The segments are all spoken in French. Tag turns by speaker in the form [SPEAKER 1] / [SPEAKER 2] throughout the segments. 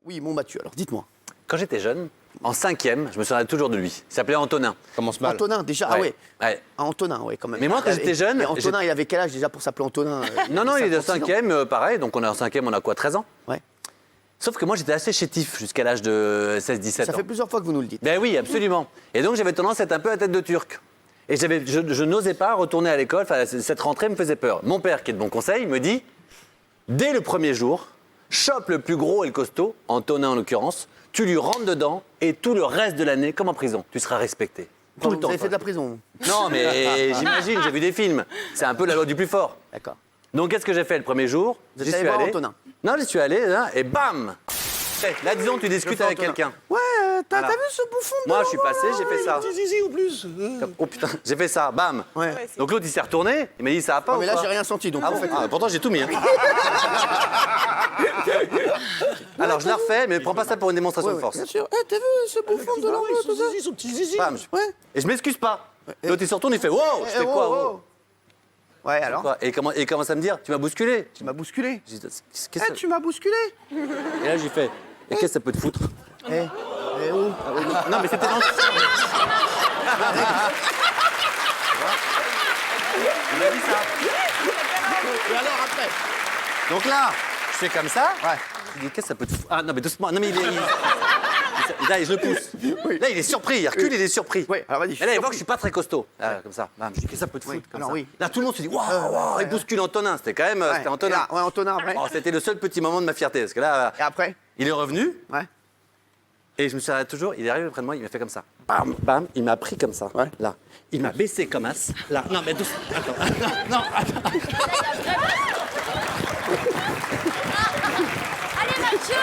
[SPEAKER 1] Oui, mon Mathieu, alors dites-moi.
[SPEAKER 2] Quand j'étais jeune, en 5e, je me souviens toujours de lui. Il s'appelait Antonin.
[SPEAKER 3] Commence mal.
[SPEAKER 1] Antonin, déjà, ah ouais.
[SPEAKER 2] Ouais.
[SPEAKER 1] Ah, Antonin, ouais, quand même.
[SPEAKER 2] Mais moi, quand j'étais jeune,
[SPEAKER 1] Et Antonin, il avait quel âge déjà pour s'appeler Antonin
[SPEAKER 2] Non, il est de
[SPEAKER 1] 56 ans.
[SPEAKER 2] 5e, pareil. Donc on est en 5e, on a quoi, 13 ans?
[SPEAKER 1] Ouais.
[SPEAKER 2] Sauf que moi, j'étais assez chétif jusqu'à l'âge de 16-17
[SPEAKER 1] Ça
[SPEAKER 2] ans.
[SPEAKER 1] fait plusieurs fois que vous nous le dites.
[SPEAKER 2] Ben oui, absolument. Et donc j'avais tendance à être un peu à tête de turc. Et je n'osais pas retourner à l'école. Enfin, cette rentrée me faisait peur. Mon père, qui est de bon conseil, me dit, dès le premier jour, chope le plus gros et le costaud, Antonin en l'occurrence, tu lui rentres dedans et tout le reste de l'année, comme en prison, tu seras respecté. Tout
[SPEAKER 1] Vous
[SPEAKER 2] le temps.
[SPEAKER 1] avez fait de la prison.
[SPEAKER 2] Non, mais j'imagine, j'ai vu des films. C'est un peu la loi du plus fort.
[SPEAKER 1] D'accord.
[SPEAKER 2] Donc qu'est-ce que j'ai fait le premier jour?
[SPEAKER 1] Vous êtes allé voir Antonin?
[SPEAKER 2] Non, j'y suis allé, là, et bam! Là, disons, tu discutes avec quelqu'un.
[SPEAKER 1] Ouais, t'as
[SPEAKER 2] Voilà.
[SPEAKER 1] vu ce bouffon de
[SPEAKER 2] Moi, je suis passé, j'ai fait ça.
[SPEAKER 3] Zizi en plus.
[SPEAKER 2] Oh putain, j'ai fait ça, bam!
[SPEAKER 1] Ouais.
[SPEAKER 2] Donc l'autre, il s'est retourné, il m'a dit, ça va pas
[SPEAKER 1] Ouais,
[SPEAKER 2] ou
[SPEAKER 1] mais là,
[SPEAKER 2] pas
[SPEAKER 1] j'ai rien senti, donc
[SPEAKER 2] Ah
[SPEAKER 1] en
[SPEAKER 2] bon
[SPEAKER 1] fait.
[SPEAKER 2] Ah, pourtant, j'ai tout mis. Hein. Alors, je la refais, mais prends pas ça pour une démonstration de force.
[SPEAKER 1] Bien sûr. T'as vu ce bouffon de là tout ça?
[SPEAKER 3] Zizi, son petit zizi.
[SPEAKER 2] Bam.
[SPEAKER 1] Ouais.
[SPEAKER 2] Et je m'excuse pas. L'autre, il se retourne, il fait, wow! Je fais
[SPEAKER 1] Eh,
[SPEAKER 2] quoi,
[SPEAKER 1] oh,
[SPEAKER 2] wow?
[SPEAKER 1] oh. Ouais, alors?
[SPEAKER 2] Quoi Et il commence à me dire, tu m'as bousculé.
[SPEAKER 1] Tu m'as bousculé.
[SPEAKER 2] J'ai dit, qu'est-ce
[SPEAKER 1] Eh,
[SPEAKER 2] que
[SPEAKER 1] tu m'as bousculé.
[SPEAKER 2] Et là, j'ai fait, et qu'est-ce que ça peut te foutre?
[SPEAKER 1] Eh, oh.
[SPEAKER 2] Non, mais c'était gentil. Il m'a dit ça.
[SPEAKER 1] Et alors après?
[SPEAKER 2] Donc là, je fais comme ça.
[SPEAKER 1] Ouais.
[SPEAKER 2] Il dit, qu'est-ce que ça peut te foutre? Ah non, mais doucement. Non, mais là, je le pousse. Là, il est surpris. Il recule, il est surpris.
[SPEAKER 1] Oui, alors vas-y.
[SPEAKER 2] Et là, il voit que je suis pas très costaud. Là, comme ça. Bam, je dis, qu'est-ce que ça peut te foutre?
[SPEAKER 1] Oui,
[SPEAKER 2] Comme
[SPEAKER 1] alors
[SPEAKER 2] ça.
[SPEAKER 1] oui.
[SPEAKER 2] Là, tout le monde se dit, waouh, il bouscule Antonin. C'était quand même, c'était
[SPEAKER 1] Et
[SPEAKER 2] Antonin.
[SPEAKER 1] là, ouais, Antonin après.
[SPEAKER 2] Oh, c'était le seul petit moment de ma fierté. Parce que là,
[SPEAKER 1] Et après?
[SPEAKER 2] il est revenu.
[SPEAKER 1] Ouais.
[SPEAKER 2] Et je me suis arrêté toujours, il est arrivé près de moi, il m'a fait comme ça. Bam, bam, il m'a pris comme ça.
[SPEAKER 1] Ouais.
[SPEAKER 2] Là. Il m'a baissé comme as. Là. Non, mais doucement. Attends. Non, attends.
[SPEAKER 4] Allez Mathieu,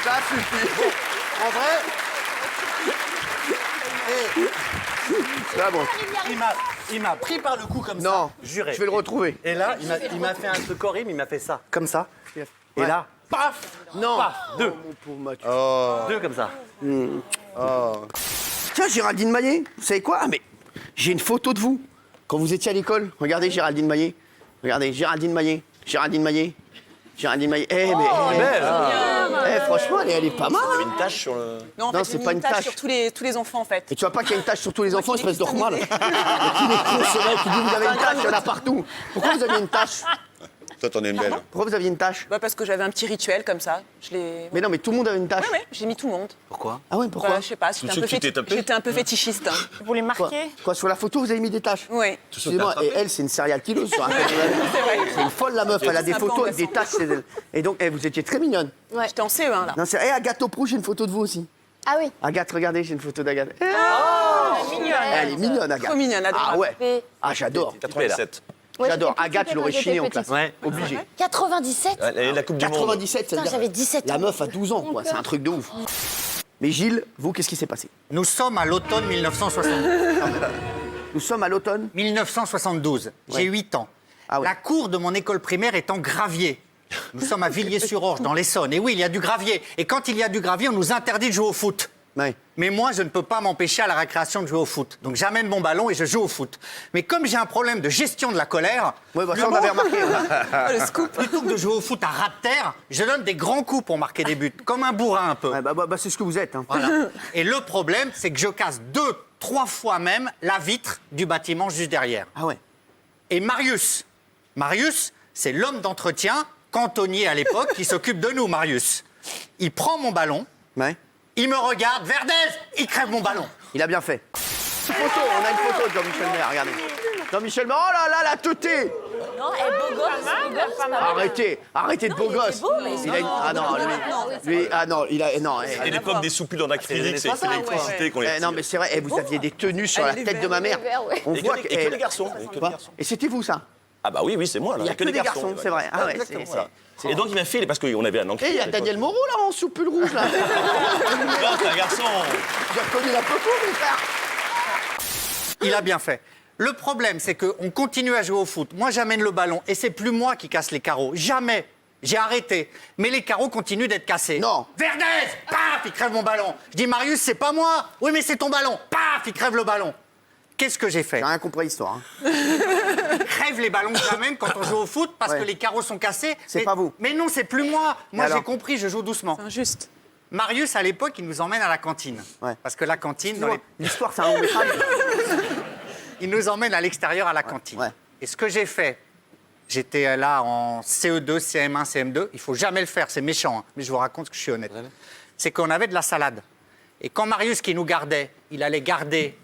[SPEAKER 1] Ça suffit. En vrai. Là, bon.
[SPEAKER 2] Il m'a pris par le cou comme ça.
[SPEAKER 1] Non,
[SPEAKER 2] Juré.
[SPEAKER 1] je vais le retrouver.
[SPEAKER 2] Et là, il m'a fait un truc horrible, il m'a fait ça. Comme ça. Et
[SPEAKER 1] Ouais.
[SPEAKER 2] là, paf.
[SPEAKER 1] Non.
[SPEAKER 2] Paf. Deux.
[SPEAKER 1] Mon pauvre Mathieu.
[SPEAKER 2] Deux comme ça.
[SPEAKER 1] Tiens, Géraldine Maillet, vous savez quoi? Ah, mais j'ai une photo de vous quand vous étiez à l'école. Regardez Géraldine Maillet. Regardez, Géraldine Maillet. Géraldine Maillet. Géraldine Maillet. Eh, mais. Franchement, elle est pas mal. Hein.
[SPEAKER 3] Une tache sur le.
[SPEAKER 5] Non, en
[SPEAKER 1] Non,
[SPEAKER 5] fait,
[SPEAKER 1] c'est
[SPEAKER 5] j'ai mis
[SPEAKER 1] pas
[SPEAKER 5] une
[SPEAKER 1] une
[SPEAKER 5] tache
[SPEAKER 1] tache.
[SPEAKER 5] sur tous les enfants, en fait.
[SPEAKER 1] Et tu vois pas qu'il y a une tache sur tous les enfants,
[SPEAKER 5] qu'il est
[SPEAKER 1] espèce de normal. Mais
[SPEAKER 5] customisé.
[SPEAKER 1] qui est con, ce mec qui dit vous avez une tache, il y en a partout. Pourquoi vous aviez une tache?
[SPEAKER 3] Toi, t'en es une belle.
[SPEAKER 1] Pourquoi vous aviez une tache?
[SPEAKER 5] Bah, parce que j'avais un petit rituel comme ça. Je l'ai.
[SPEAKER 1] Mais non, mais tout le monde avait une tache.
[SPEAKER 5] Ouais, j'ai mis tout le monde.
[SPEAKER 2] Pourquoi?
[SPEAKER 1] Ah ouais, pourquoi?
[SPEAKER 5] Bah, je sais pas,
[SPEAKER 3] Tous ceux que tu t'es tapé
[SPEAKER 5] j'étais un peu fétichiste. Hein.
[SPEAKER 4] vous les
[SPEAKER 1] Quoi,
[SPEAKER 4] marquez?
[SPEAKER 1] Quoi, sur la photo, vous avez mis des taches?
[SPEAKER 5] Oui.
[SPEAKER 1] Excusez-moi, et elle, c'est une serial killer sur un C'est une folle, la meuf. Elle a des
[SPEAKER 5] C'est un peu
[SPEAKER 1] photos avec des taches. Et donc, vous étiez très mignonne.
[SPEAKER 4] Ouais.
[SPEAKER 5] J'étais en CE1, là.
[SPEAKER 1] Non, c'est. Agathe Oprou, j'ai une photo de vous aussi.
[SPEAKER 4] Ah oui.
[SPEAKER 1] Agathe, regardez, j'ai une photo d'Agathe.
[SPEAKER 4] Mignonne.
[SPEAKER 1] Elle est mignonne, Agathe.
[SPEAKER 5] Trop mignonne, adorable.
[SPEAKER 1] Ah ouais.
[SPEAKER 4] Mais-
[SPEAKER 1] Ah, j'adore.
[SPEAKER 3] 87.
[SPEAKER 4] Ouais,
[SPEAKER 1] J'adore.
[SPEAKER 4] j'étais
[SPEAKER 1] Agathe,
[SPEAKER 4] petite
[SPEAKER 1] l'aurait
[SPEAKER 4] quand
[SPEAKER 1] chiné
[SPEAKER 4] j'étais
[SPEAKER 1] en classe.
[SPEAKER 4] petite.
[SPEAKER 2] Ouais.
[SPEAKER 1] Obligé.
[SPEAKER 4] 97.
[SPEAKER 3] Elle est la Coupe du Monde.
[SPEAKER 1] 97, ça veut
[SPEAKER 4] Putain,
[SPEAKER 1] dire.
[SPEAKER 4] j'avais 17
[SPEAKER 1] La
[SPEAKER 4] ans.
[SPEAKER 1] meuf a 12 ans, quoi. C'est un truc de ouf. Mais Gilles, vous, qu'est-ce qui s'est passé?
[SPEAKER 6] Nous sommes à l'automne 1972.
[SPEAKER 1] Nous sommes à l'automne.
[SPEAKER 6] 1972. J'ai
[SPEAKER 1] Ouais.
[SPEAKER 6] 8 ans.
[SPEAKER 1] Ah ouais.
[SPEAKER 6] La cour de mon école primaire est en gravier. Nous sommes à Villiers-sur-Orge, dans l'Essonne. Et oui, il y a du gravier. Et quand il y a du gravier, on nous interdit de jouer au foot.
[SPEAKER 1] Ouais.
[SPEAKER 6] Mais moi, je ne peux pas m'empêcher à la récréation de jouer au foot. Donc j'amène mon ballon et je joue au foot. Mais comme j'ai un problème de gestion de la colère,
[SPEAKER 1] Ouais, bah, ça, on avait remarqué. hein.
[SPEAKER 5] Oh, le scoop.
[SPEAKER 6] plutôt que de jouer au foot à ras de terre, je donne des grands coups pour marquer des buts, comme un bourrin un peu.
[SPEAKER 1] Ouais, bah, c'est ce que vous êtes. Hein.
[SPEAKER 6] Voilà. Et le problème, c'est que je casse 2-3 fois même la vitre du bâtiment juste derrière.
[SPEAKER 1] Ah ouais.
[SPEAKER 6] Et Marius, c'est l'homme d'entretien, cantonnier à l'époque, qui s'occupe de nous, Marius. Il prend mon ballon,
[SPEAKER 1] Ouais.
[SPEAKER 6] il me regarde, Verdez, il crève mon ballon.
[SPEAKER 1] Il a bien fait. Une photo, on a une photo de Jean-Michel Maire, regardez. Jean-Michel Maire, oh là là, la teuté.
[SPEAKER 4] Non, elle est beau gosse.
[SPEAKER 1] Arrêtez de beau gosse. Il a une... Ah non, lui, ah non, il a... Non,
[SPEAKER 3] Et l'époque des soupules en acrylique, c'est l'électricité qu'on les.
[SPEAKER 1] non, mais c'est vrai, vous aviez des tenues sur la
[SPEAKER 5] Elle est
[SPEAKER 1] tête de ma mère.
[SPEAKER 4] vert, ouais.
[SPEAKER 1] On voit
[SPEAKER 3] Et
[SPEAKER 1] que...
[SPEAKER 3] que les garçons. Et que les garçons.
[SPEAKER 1] Et c'était vous, ça?
[SPEAKER 3] Ah bah oui, c'est moi là.
[SPEAKER 1] Il y a que des garçons, c'est vrai. Ah ouais,
[SPEAKER 3] Exactement,
[SPEAKER 1] c'est-
[SPEAKER 3] voilà. Et donc il m'a fait, parce qu'on avait un
[SPEAKER 1] Et
[SPEAKER 3] enculé.
[SPEAKER 1] il y a Daniel Moreau, là, en sous pull rouge, là.
[SPEAKER 3] Non, c'est un garçon.
[SPEAKER 1] J'ai reconnu la photo, mon frère.
[SPEAKER 6] Il a bien fait. Le problème, c'est qu'on continue à jouer au foot. Moi, j'amène le ballon et c'est plus moi qui casse les carreaux. Jamais. J'ai arrêté. Mais les carreaux continuent d'être cassés.
[SPEAKER 1] Non.
[SPEAKER 6] Verdez, paf, il crève mon ballon. Je dis, Marius, c'est pas moi. Oui, mais c'est ton ballon. Paf, il crève le ballon. Qu'est-ce que j'ai fait?
[SPEAKER 1] J'ai rien compris à l'histoire. Hein.
[SPEAKER 6] Crève J'enlève les ballons que j'amène quand on joue au foot parce
[SPEAKER 1] Ouais.
[SPEAKER 6] que les carreaux sont cassés.
[SPEAKER 1] C'est
[SPEAKER 6] Mais-
[SPEAKER 1] pas vous.
[SPEAKER 6] Mais non, c'est plus moi. Moi,
[SPEAKER 1] alors
[SPEAKER 6] j'ai compris, je joue doucement.
[SPEAKER 5] Injuste.
[SPEAKER 6] Marius, à l'époque, il nous emmène à la cantine.
[SPEAKER 1] Ouais.
[SPEAKER 6] Parce que la cantine, dans les-
[SPEAKER 1] L'histoire, c'est un long métrage.
[SPEAKER 6] il nous emmène à l'extérieur à la cantine.
[SPEAKER 1] Ouais.
[SPEAKER 6] Et ce que j'ai fait, j'étais là en CE2, CM1, CM2. Il faut jamais le faire, c'est méchant, hein, mais je vous raconte que je suis honnête. C'est qu'on avait de la salade. Et quand Marius, qui nous gardait, il allait garder,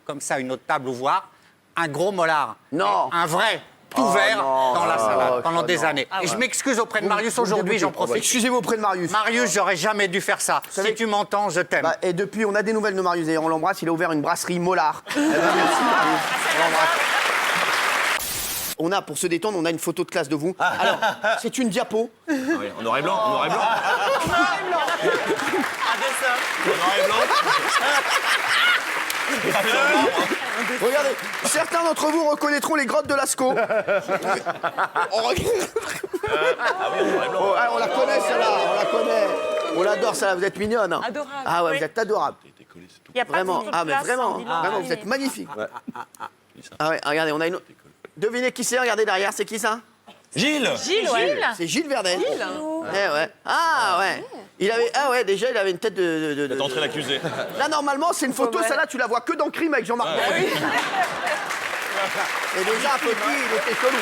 [SPEAKER 6] comme ça, une autre table ouvroir, un gros molar.
[SPEAKER 1] Non.
[SPEAKER 6] Un vrai, tout
[SPEAKER 1] Oh
[SPEAKER 6] vert
[SPEAKER 1] non.
[SPEAKER 6] dans la salade
[SPEAKER 1] Oh,
[SPEAKER 6] pendant
[SPEAKER 1] ça,
[SPEAKER 6] des
[SPEAKER 1] non.
[SPEAKER 6] années. Et je m'excuse auprès de Marius
[SPEAKER 1] Vous me
[SPEAKER 6] aujourd'hui, j'en
[SPEAKER 1] débutez.
[SPEAKER 6] profite.
[SPEAKER 1] Excusez-vous auprès de Marius.
[SPEAKER 6] Marius, j'aurais jamais dû faire ça.
[SPEAKER 1] savez-
[SPEAKER 6] Si tu m'entends, je t'aime.
[SPEAKER 1] Bah, et depuis, on a des nouvelles de Marius. D'ailleurs, on l'embrasse. Il a ouvert une brasserie Mollard. Eh ben, merci, Marius. On l'embrasse. On a, pour se détendre, on a une photo de classe de vous. Alors, c'est une diapo.
[SPEAKER 3] Ah oui, en noir et blanc, en noir et blanc. En noir et blanc. Gravé dans le marbre.
[SPEAKER 1] Regardez, certains d'entre vous reconnaîtront les grottes de Lascaux. On regarde-
[SPEAKER 3] Ah oui, en noir et blanc.
[SPEAKER 1] Oh, ah, on la connaît, celle-là. On la connaît. On l'adore, celle-là. Vous êtes mignonne. Hein.
[SPEAKER 5] Adorable.
[SPEAKER 1] Ah ouais, vous êtes adorable.
[SPEAKER 4] Il n'y a pas
[SPEAKER 1] Vraiment.
[SPEAKER 4] de photo de
[SPEAKER 1] Ah, mais
[SPEAKER 4] classe,
[SPEAKER 1] vraiment.
[SPEAKER 4] hein, dis donc.
[SPEAKER 1] Vraiment, vous êtes magnifique. Ah ouais, regardez, on a une autre. Devinez qui c'est, regardez derrière, c'est qui ça?
[SPEAKER 3] Gilles.
[SPEAKER 4] Gilles, ouais.
[SPEAKER 1] C'est Gilles Verdel. Eh ouais. Ah ouais. Il avait, ah ouais, déjà, il avait une tête de...
[SPEAKER 3] T'as entré l'accusé.
[SPEAKER 1] Là, normalement, c'est une photo,
[SPEAKER 5] Ouais.
[SPEAKER 1] celle-là, tu la vois que dans Crime avec Jean-Marc Morand. Et déjà, petit, il était chelou.